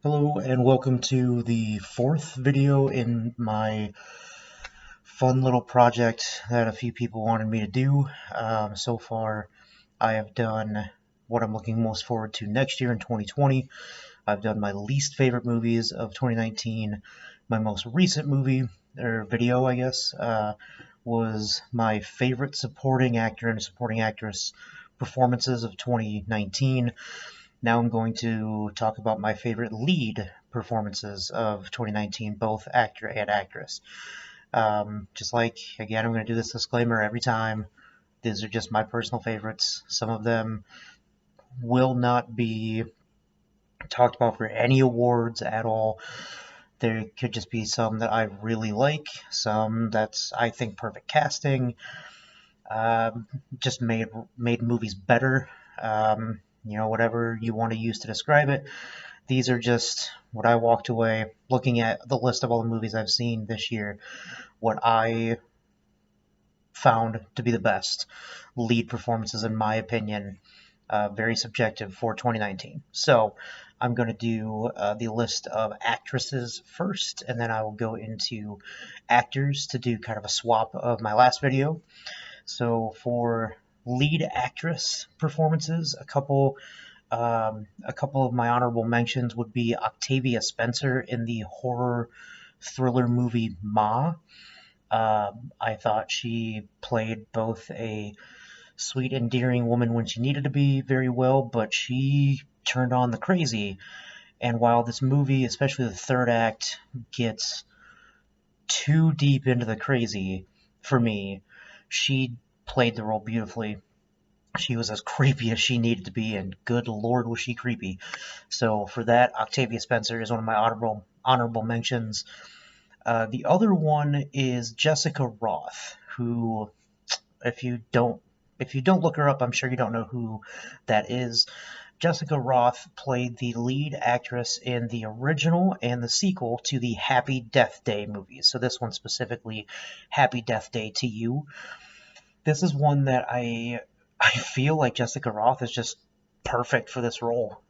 Hello and welcome to the fourth video in my fun little project that a few people wanted me to do. So far, I have done what I'm looking most forward to next year in 2020. I've done my least favorite movies of 2019. My most recent movie, or video, I guess, was my favorite supporting actor and supporting actress performances of 2019. Now I'm going to talk about my favorite lead performances of 2019, both actor and actress. Just like, again, I'm going to do this disclaimer every time. These are just my personal favorites. Some of them will not be talked about for any awards at all. There could just be some that I really like, some that's, I think, perfect casting, um, just made movies better. Whatever you want to use to describe it. These are just what I walked away looking at the list of all the movies I've seen this year, what I found to be the best lead performances, in my opinion. Very subjective for 2019. So I'm going to do the list of actresses first, and then I will go into actors to do kind of a swap of my last video. So for lead actress performances, a couple of my honorable mentions would be Octavia Spencer in the horror thriller movie Ma. I thought she played both a sweet, endearing woman when she needed to be very well, but she turned on the crazy. And while this movie, especially the third act, gets too deep into the crazy for me, she played the role beautifully. She was as creepy as she needed to be, and good lord was she creepy. So for that, Octavia Spencer is one of my honorable mentions. The other one is Jessica Roth, who, if you don't look her up, I'm sure you don't know who that is. Jessica Roth played the lead actress in the original and the sequel to the Happy Death Day movies. So this one specifically, Happy Death Day to You. This is one that I feel like Jessica Roth is just perfect for this role.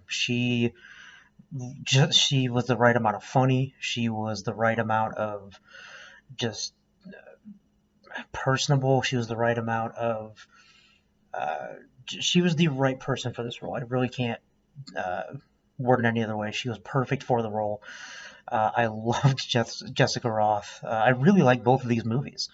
She was the right amount of funny. She was the right amount of just personable. She was the right amount of. Uh, she was the right person for this role. I really can't uh, word it any other way. She was perfect for the role. I loved Jessica Roth. I really like both of these movies,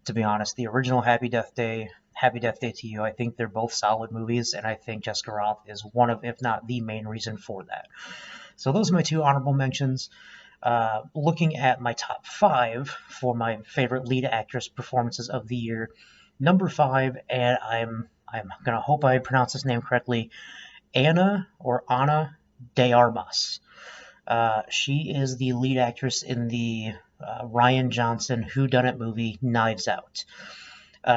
to be honest. The original Happy Death Day to You, I think they're both solid movies, and I think Jessica Roth is one of, if not the main reason for that. So those are my two honorable mentions. Looking at my top five for my favorite lead actress performances of the year, number five, and I'm gonna hope I pronounce this name correctly, Ana de Armas. She is the lead actress in the Rian Johnson whodunit movie Knives Out.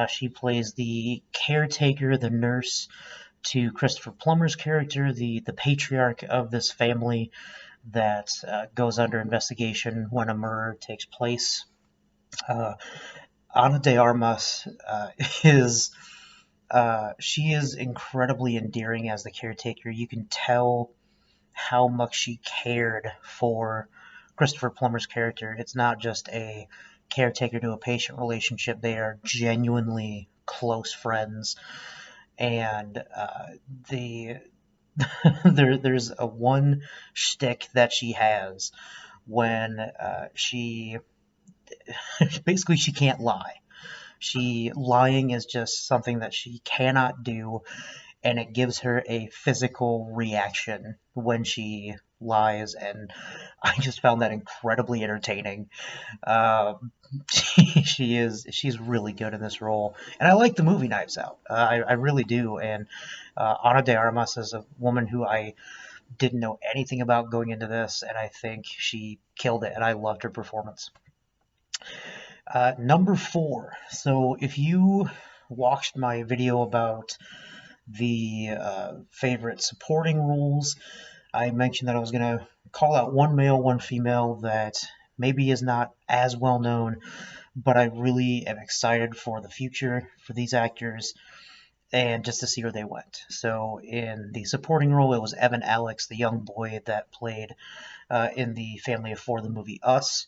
She plays the caretaker, the nurse to Christopher Plummer's character, the patriarch of this family that goes under investigation when a murder takes place. Uh, Ana de Armas is she is incredibly endearing as the caretaker. You can tell how much she cared for Christopher Plummer's character. It's not just a caretaker to a patient relationship; they are genuinely close friends. And the there's a one shtick that she has when she basically she can't lie. She lying is just something that she cannot do, and it gives her a physical reaction when she lies, and I just found that incredibly entertaining. Um, she's really good in this role, and I like the movie Knives Out. I really do, and Ana de Armas is a woman who I didn't know anything about going into this, and I think she killed it, and I loved her performance. Number four. So if you watched my video about the favorite supporting roles, I mentioned that I was going to call out one male, one female that maybe is not as well known, but I really am excited for the future for these actors. and just to see where they went. So in the supporting role, it was Evan Alex, the young boy that played in the Family of Four, the movie Us.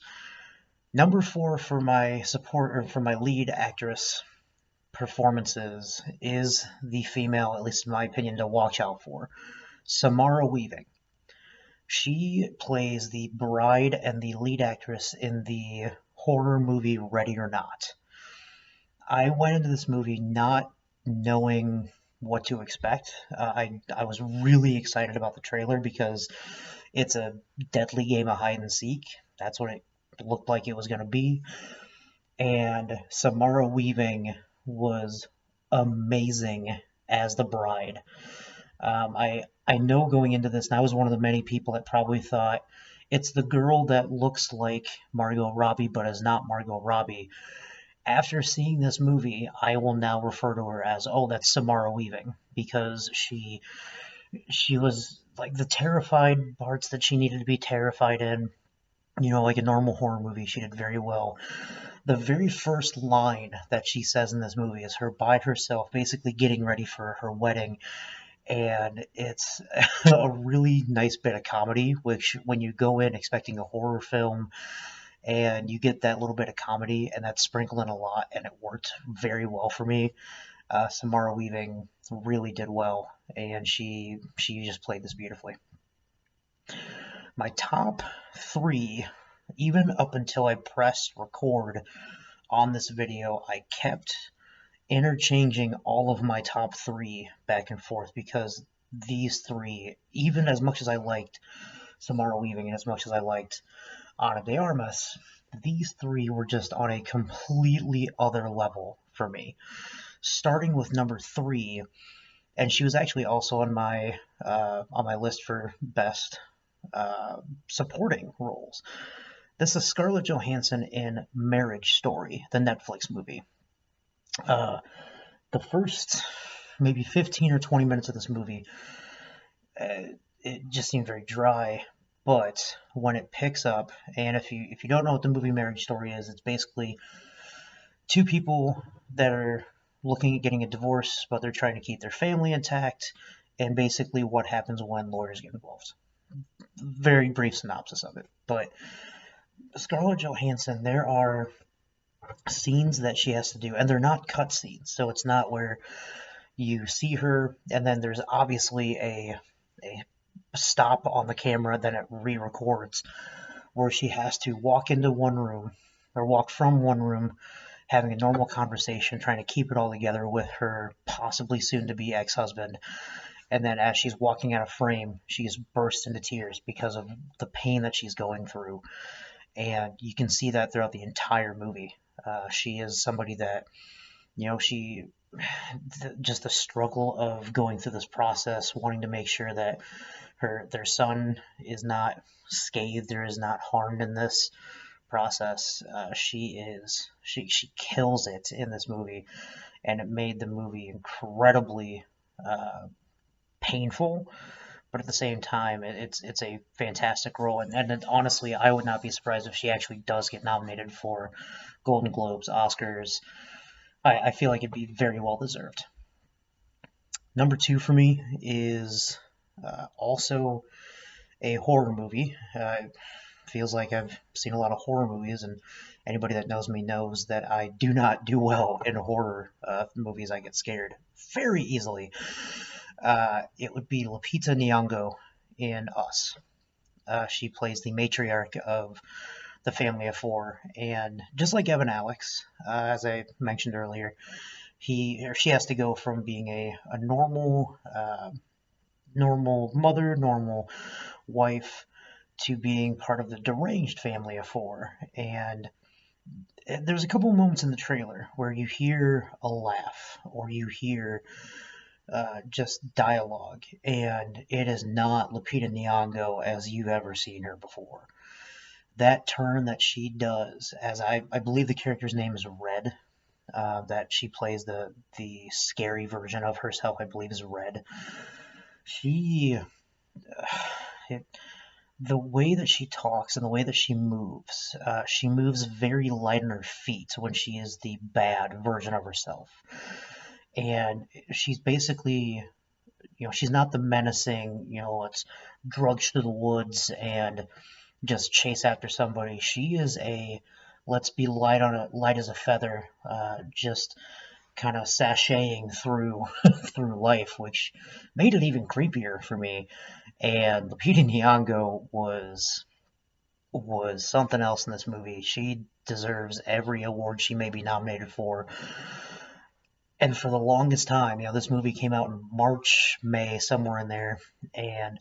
Number 4 for my support, or for my lead actress performances, is the female, at least in my opinion, to watch out for, Samara Weaving. She plays the bride and the lead actress in the horror movie Ready or Not. I went into this movie not knowing what to expect. I was really excited about the trailer because it's a deadly game of hide and seek. That's what it looked like it was going to be. And Samara Weaving was amazing as the bride. I know going into this, and I was one of the many people that probably thought it's the girl that looks like Margot Robbie but is not Margot Robbie. After seeing this movie, I will now refer to her as, oh, that's Samara Weaving, because she was like the terrified parts that she needed to be terrified in. You know, like a normal horror movie, she did very well. The very first line that she says in this movie is her by herself, basically getting ready for her wedding, and it's a really nice bit of comedy, which when you go in expecting a horror film and you get that little bit of comedy and that's sprinkled in a lot, and it worked very well for me. Samara Weaving really did well, and she just played this beautifully. My top 3, even up until I pressed record on this video, I kept interchanging all of my top 3 back and forth, because these 3, even as much as I liked Samara Weaving and as much as I liked Ana de Armas, these 3 were just on a completely other level for me. Starting with number 3, and she was actually also on my list for best supporting roles. This is Scarlett Johansson in Marriage Story, the Netflix movie. The first maybe 15 or 20 minutes of this movie, it just seemed very dry. But when it picks up, and if you don't know what the movie Marriage Story is, it's basically 2 people that are looking at getting a divorce, but they're trying to keep their family intact, and basically what happens when lawyers get involved. Very brief synopsis of it. But Scarlett Johansson, there are scenes that she has to do, and they're not cut scenes, so it's not where you see her and then there's obviously a stop on the camera, then it re-records, where she has to walk into one room, or walk from one room, having a normal conversation, trying to keep it all together with her possibly soon-to-be ex-husband, and then as she's walking out of frame, she's burst into tears because of the pain that she's going through. And you can see that throughout the entire movie. She is somebody that, you know, just the struggle of going through this process, wanting to make sure that their son is not scathed or is not harmed in this process. She kills it in this movie, and it made the movie incredibly painful, but at the same time, it's a fantastic role, and honestly, I would not be surprised if she actually does get nominated for Golden Globes, Oscars. I feel like it'd be very well deserved. Number 2 for me is also a horror movie. Feels like I've seen a lot of horror movies, and anybody that knows me knows that I do not do well in horror movies. I get scared very easily. It would be Lupita Nyong'o in Us. She plays the matriarch of the family of 4, and just like Evan Alex, as I mentioned earlier, she has to go from being a normal mother, normal wife, to being part of the deranged family of 4. And there's a couple of moments in the trailer where you hear a laugh, or you hear just dialogue, and it is not Lupita Nyong'o as you've ever seen her before. That turn that she does, as I believe the character's name is Red, that she plays the scary version of herself, I believe is Red. The way that she talks and the way that she moves very light on her feet when she is the bad version of herself. And she's basically, she's not the menacing, let's drudge through the woods and just chase after somebody. She is a let's be light as a feather, just kind of sashaying through through life, which made it even creepier for me. And Lupita Nyong'o was something else in this movie. She deserves every award she may be nominated for. And for the longest time, this movie came out in March, May, somewhere in there, and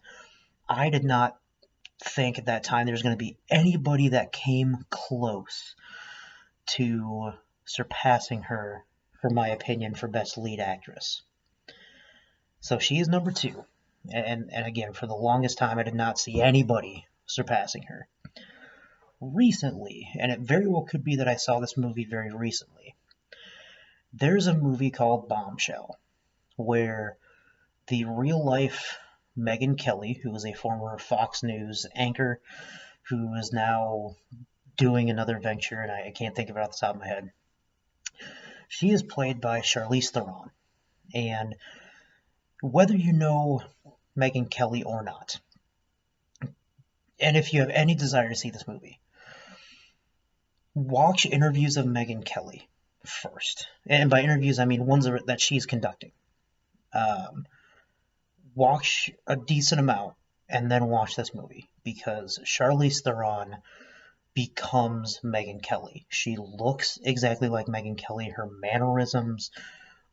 I did not think at that time there was going to be anybody that came close to surpassing her, for my opinion, for Best Lead Actress. So she is number 2. And again, for the longest time, I did not see anybody surpassing her. Recently, and it very well could be that I saw this movie very recently, there's a movie called Bombshell, where the real life Megyn Kelly, who is a former Fox News anchor, who is now doing another venture, and I can't think of it off the top of my head. She is played by Charlize Theron. And whether you know Megyn Kelly or not, and if you have any desire to see this movie, watch interviews of Megyn Kelly first. And by interviews, I mean ones that she's conducting. Watch a decent amount and then watch this movie, because Charlize Theron becomes Megyn Kelly. She looks exactly like Megyn Kelly. Her mannerisms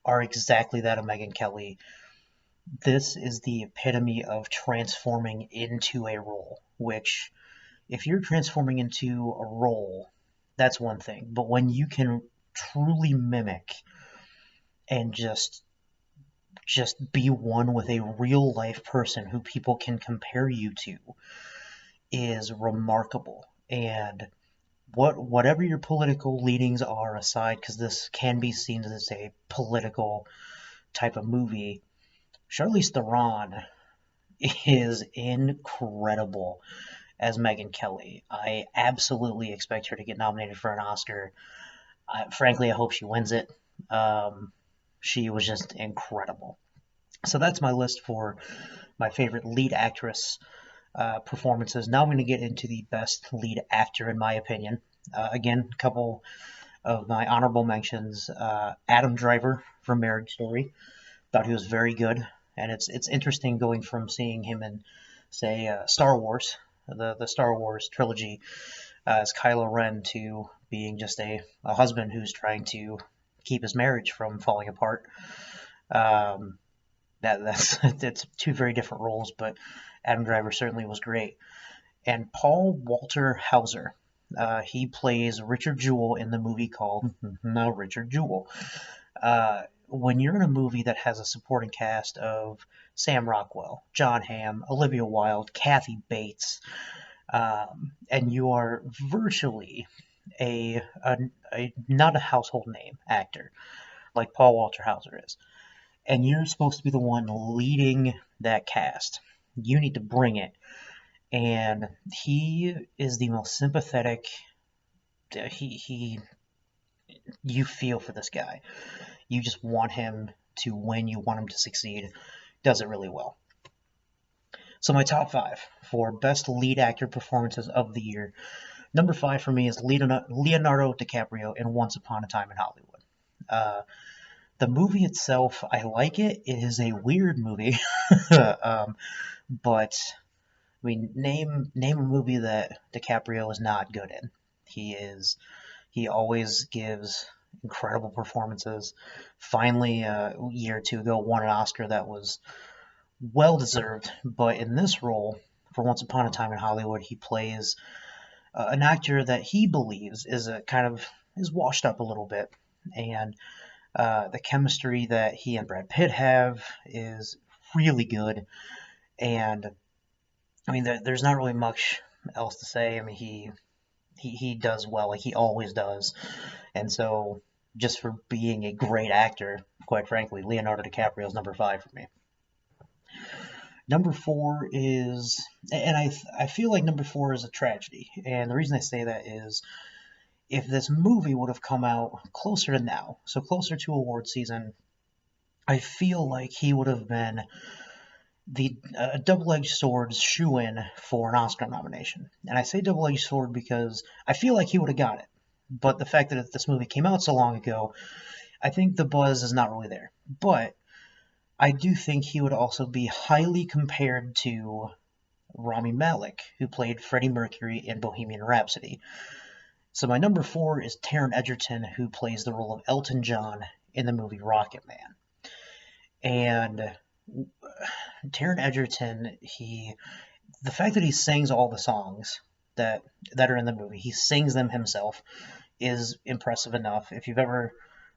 are exactly that of Megyn Kelly. This is the epitome of transforming into a role, which, if you're transforming into a role, that's one thing. But when you can truly mimic and just be one with a real life person who people can compare you to, is remarkable. And whatever your political leanings are aside, because this can be seen as a political type of movie, Charlize Theron is incredible as Megyn Kelly. I absolutely expect her to get nominated for an Oscar. Frankly, I hope she wins it. She was just incredible. So that's my list for my favorite lead actress performances. Now I'm going to get into the best lead actor, in my opinion. Again, a couple of my honorable mentions. Adam Driver from Marriage Story. Thought he was very good. And it's interesting going from seeing him in, say, Star Wars, the Star Wars trilogy, as Kylo Ren, to being just a husband who's trying to keep his marriage from falling apart. That's it's two very different roles, but Adam Driver certainly was great. And Paul Walter Hauser, he plays Richard Jewell in the movie called Richard Jewell. When you're in a movie that has a supporting cast of Sam Rockwell, John Hamm, Olivia Wilde, Kathy Bates, and you are virtually a not a household name actor like Paul Walter Hauser is, and you're supposed to be the one leading that cast, you need to bring it. And he is the most sympathetic. He you feel for this guy. You just want him to win. You want him to succeed. Does it really well. So my top 5 for best lead actor performances of the year. Number 5 for me is Leonardo DiCaprio in Once Upon a Time in Hollywood. The movie itself, I like it. It is a weird movie, but I mean, name a movie that DiCaprio is not good in. He always gives incredible performances. Finally, a year or two ago, won an Oscar that was well deserved. But in this role, for Once Upon a Time in Hollywood, he plays an actor that he believes is is washed up a little bit, and the chemistry that he and Brad Pitt have is really good. And I mean, there's not really much else to say. I mean, he does well, like he always does. And so, just for being a great actor, quite frankly, Leonardo DiCaprio is number 5 for me. Number 4 is, and I feel like number 4 is a tragedy. And the reason I say that is, if this movie would have come out closer to now, so closer to award season, I feel like he would have been the double-edged sword's shoe-in for an Oscar nomination. And I say double-edged sword because I feel like he would have got it. But the fact that this movie came out so long ago, I think the buzz is not really there. But I do think he would also be highly compared to Rami Malek, who played Freddie Mercury in Bohemian Rhapsody. So my number 4 is Taron Egerton, who plays the role of Elton John in the movie Rocket Man. And Taron Egerton, the fact that he sings all the songs that are in the movie, he sings them himself, is impressive enough. If you've ever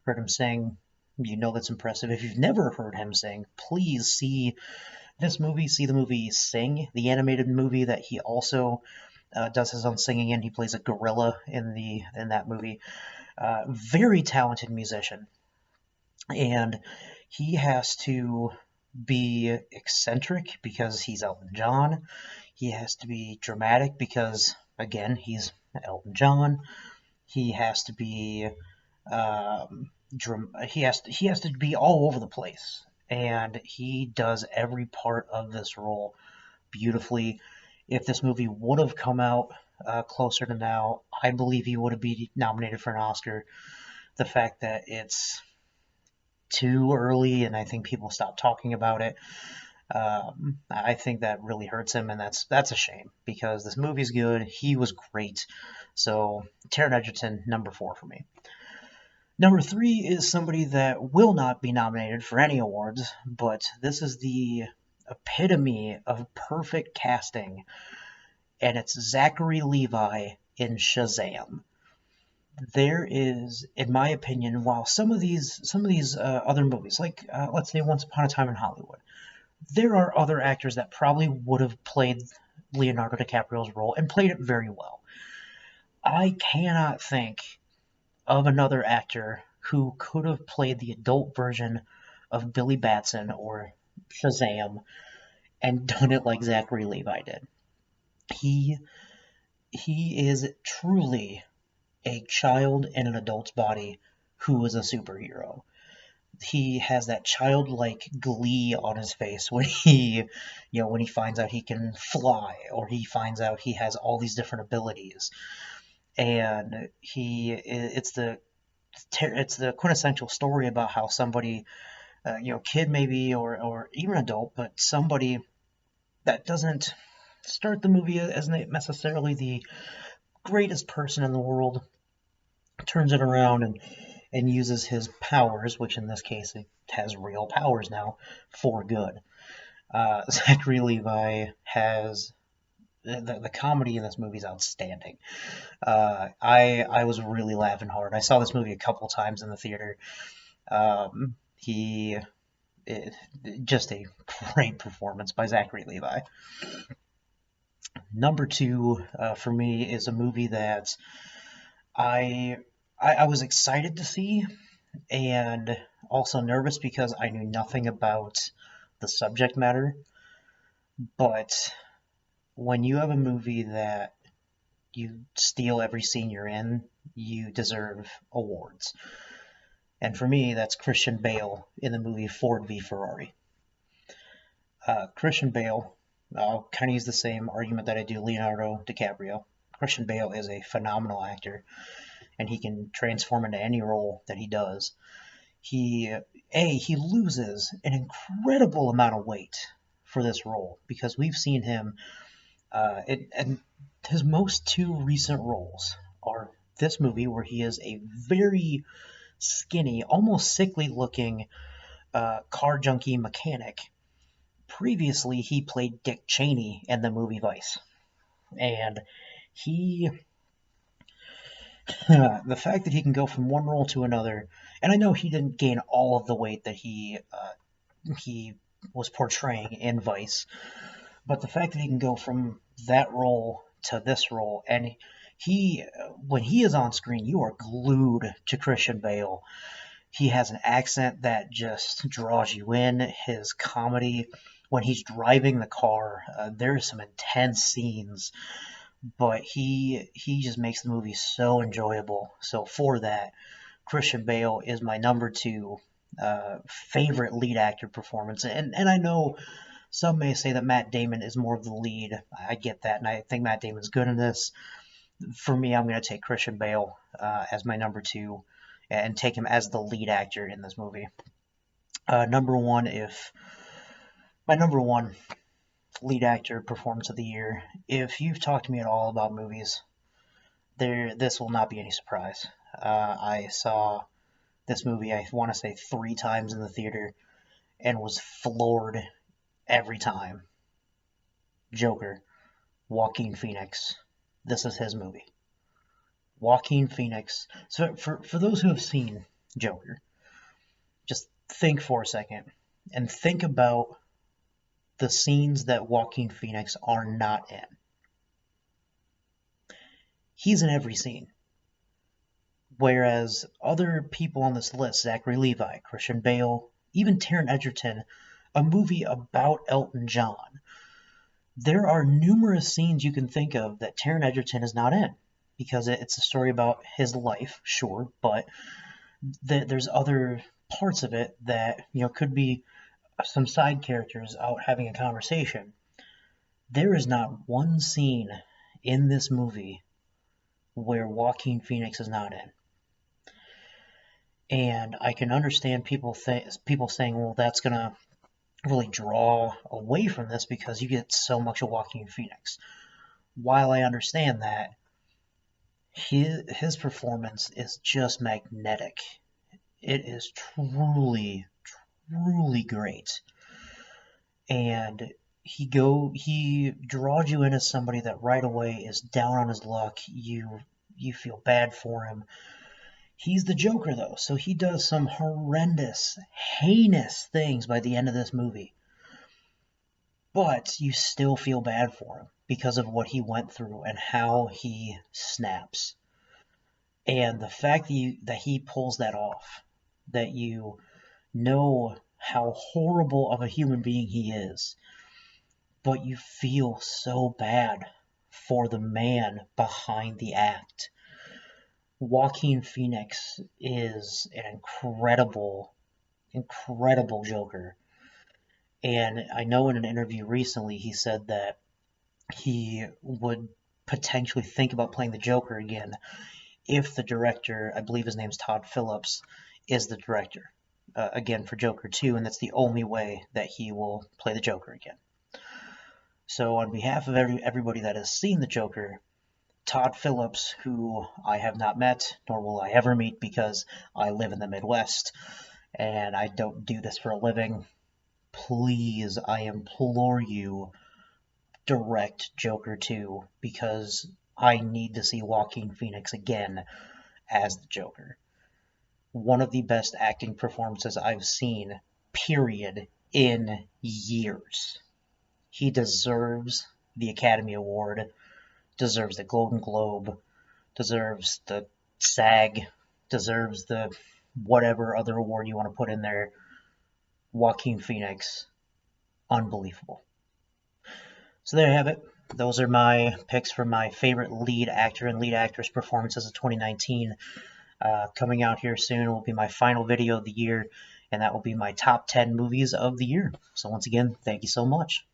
heard him sing, you know that's impressive. If you've never heard him sing, please see this movie. See the movie Sing, the animated movie that he also does his own singing in. He plays a gorilla in that movie. Very talented musician, and he has to be eccentric because he's Elton John. He has to be dramatic because, again, he's Elton John. He has to be he has to be all over the place, and he does every part of this role beautifully. If this movie would have come out closer to now, I believe he would have been nominated for an Oscar. The fact that it's too early and I think people stopped talking about it, I think that really hurts him, and that's a shame because this movie's good. He was great. So Taron Egerton, number 4 for me. Number 3 is somebody that will not be nominated for any awards, but this is the epitome of perfect casting, and it's Zachary Levi in Shazam. There is, in my opinion, while some of these other movies, like let's say Once Upon a Time in Hollywood, there are other actors that probably would have played Leonardo DiCaprio's role and played it very well. I cannot think of another actor who could have played the adult version of Billy Batson or Shazam and done it like Zachary Levi did. He is truly a child in an adult's body who is a superhero. He has that childlike glee on his face when when he finds out he can fly, or he finds out he has all these different abilities, and it's the quintessential story about how somebody, kid maybe, or even adult, but somebody that doesn't start the movie as necessarily the greatest person in the world turns it around and uses his powers, which in this case it has real powers now, for good. Zachary Levi has the comedy in this movie is outstanding. I was really laughing hard. I saw this movie a couple times in the theater. Just a great performance by Zachary Levi. Number 2 for me is a movie that I was excited to see, and also nervous because I knew nothing about the subject matter. But when you have a movie that you steal every scene you're in, you deserve awards. And for me, that's Christian Bale in the movie Ford v Ferrari. Christian Bale, I'll kind of use the same argument that I do Leonardo DiCaprio. Christian Bale is a phenomenal actor, and he can transform into any role that he does. He loses an incredible amount of weight for this role because we've seen him, and his most 2 recent roles are this movie where he is a very skinny, almost sickly looking car junkie mechanic. Previously, he played Dick Cheney in the movie Vice, and the fact that he can go from one role to another, and I know he didn't gain all of the weight that he was portraying in Vice, but the fact that he can go from that role to this role, and when he is on screen, you are glued to Christian Bale. He has an accent that just draws you in. His comedy, when he's driving the car, there's some intense scenes, but he just makes the movie so enjoyable. So for that, Christian Bale is my number 2 favorite lead actor performance. And I know some may say that Matt Damon is more of the lead. I get that, and I think Matt Damon's good in this. For me, I'm going to take Christian Bale as my number two and take him as the lead actor in this movie. Number one, if my number one lead actor performance of the year, if you've talked to me at all about movies, this will not be any surprise. I saw this movie, I want to say 3 times in the theater, and was floored every time. Joker, Joaquin Phoenix. This is his movie. Joaquin Phoenix. So for those who have seen Joker, just think for a second and think about the scenes that Joaquin Phoenix are not in. He's in every scene. Whereas other people on this list, Zachary Levi, Christian Bale, even Taron Egerton, a movie about Elton John, there are numerous scenes you can think of that Taron Egerton is not in because it's a story about his life, sure, but there's other parts of it that could be some side characters out having a conversation. There is not one scene in this movie where Joaquin Phoenix is not in. And I can understand people saying, well, that's going to really draw away from this because you get so much of Joaquin Phoenix. While I understand that, his performance is just magnetic. It is truly, truly great. And he draws you in as somebody that right away is down on his luck. You feel bad for him. He's the Joker, though, so he does some horrendous, heinous things by the end of this movie. But you still feel bad for him because of what he went through and how he snaps. And the fact that he pulls that off, that you know how horrible of a human being he is, but you feel so bad for the man behind the act. Joaquin Phoenix is an incredible, incredible Joker. And I know in an interview recently he said that he would potentially think about playing the Joker again if the director, I believe his name's Todd Phillips, is the director again for Joker 2, and that's the only way that he will play the Joker again. So on behalf of everybody that has seen the Joker, Todd Phillips, who I have not met, nor will I ever meet because I live in the Midwest and I don't do this for a living, please, I implore you, direct Joker 2 because I need to see Joaquin Phoenix again as the Joker. One of the best acting performances I've seen, period, in years. He deserves the Academy Award, deserves the Golden Globe, deserves the SAG, deserves the whatever other award you want to put in there. Joaquin Phoenix, unbelievable. So there you have it. Those are my picks for my favorite lead actor and lead actress performances of 2019. Coming out here soon will be my final video of the year, and that will be my top 10 movies of the year. So once again, thank you so much.